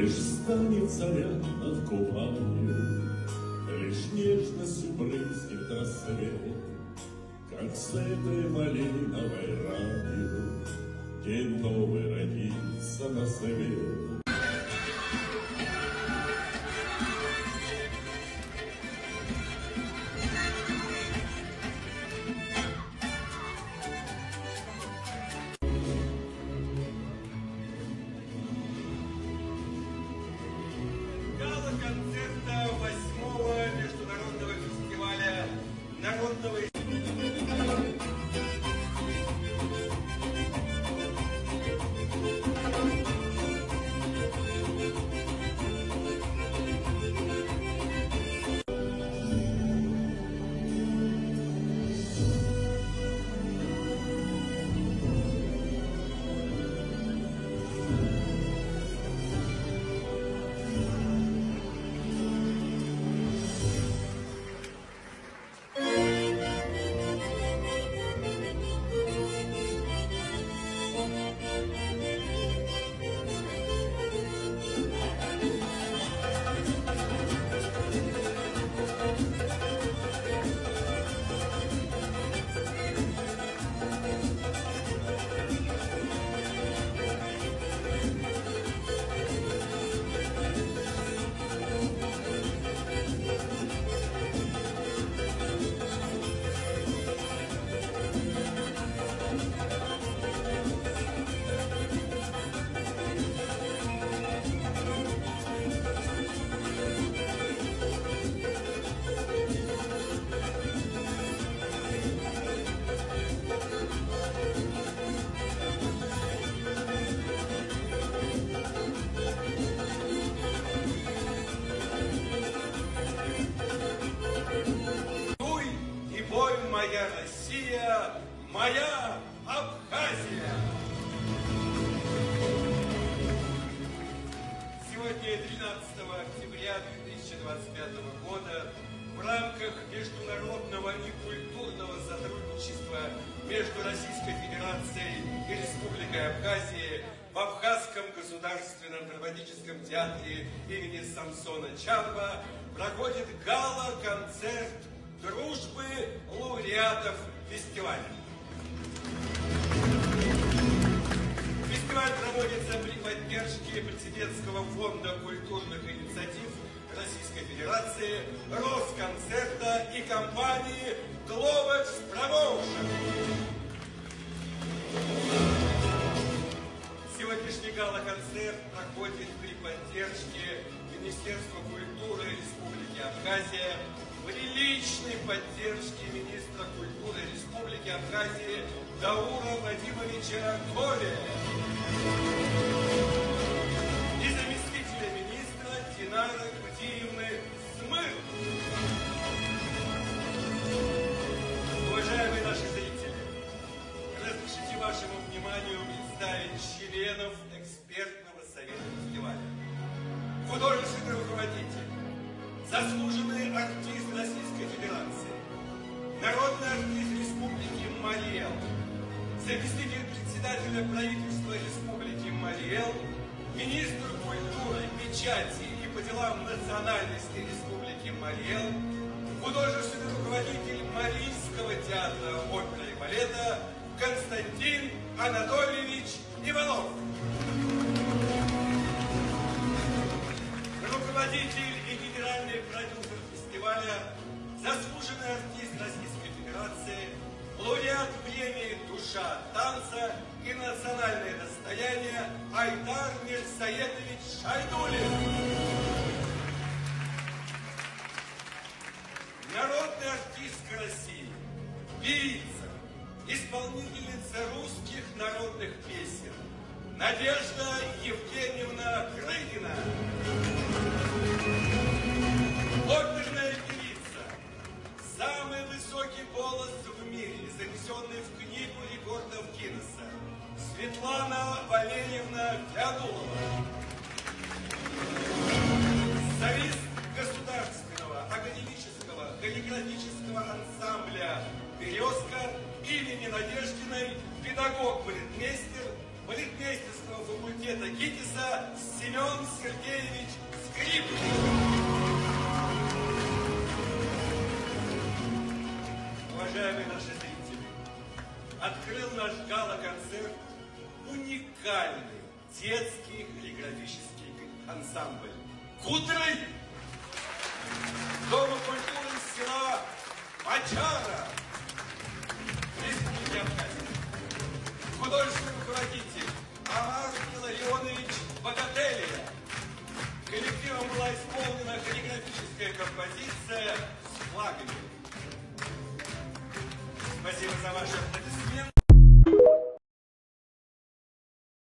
Лишь станет заря над Кубанью, лишь нежностью брызнет рассвет, как с этой малиновой ранью день новый родится на свет. Концерта 8-го международного фестиваля народного «Моя Россия, моя Абхазия». Сегодня, 13 октября 2025 года, в рамках международного и культурного сотрудничества между Российской Федерацией и Республикой Абхазия в Абхазском государственном драматическом театре имени Самсона Чарба проходит гала-концерт дружбы лауреатов фестиваля. Фестиваль проводится при поддержке Президентского фонда культурных инициатив Российской Федерации, Росконцерта и компании Glovex Promotion. Сегодняшний гала-концерт проходит при поддержке Министерства культуры Республики Абхазия, при личной поддержке министра культуры Республики Абхазия Даура Вадимовича Ковеля и заместителя министра Динары Гудиевны Смыр. Уважаемые наши зрители, разрешите вашему вниманию представить членов экспертного совета фестиваля. Художественный руководитель, заслуженный артист Российской Федерации, народный артист Республики Марий Эл, заместитель председателя правительства Республики Марий Эл, министр культуры, печати и по делам национальности Республики Марий Эл, художественный руководитель Мариинского театра оперы и балета Константин Анатольевич Иванов, руководитель и генеральный продюсер фестиваля, заслуженный артист Российской Федерации, лауреат премии «Душа танца» и национальное достояние Айдар Мирсаедович Шайдуллин. Народная артистка России, певица, исполнительница русских народных песен Надежда Евгеньевна Крыгина. Оперная певица, самый высокий голос в мире, занесенный в книгу рекордов Гиннесса, Светлана Валерьевна Феодулова. Солист государственного академического хореографического ансамбля «Березка» имени Надеждиной, педагог-балетмейстер балетмейстерского факультета ГИТИСа Семен Сергеевич Сергеевич Скрипник. Уважаемые наши зрители, открыл наш гала-концерт уникальный детский хореографический ансамбль «Кудры» Дома культуры села Мачара, Республики Абхазия. Художественный руководитель Амар Илларионович Богателия. Коллективом была исполнена хореографическая композиция с флагами. Спасибо за ваши аплодисменты.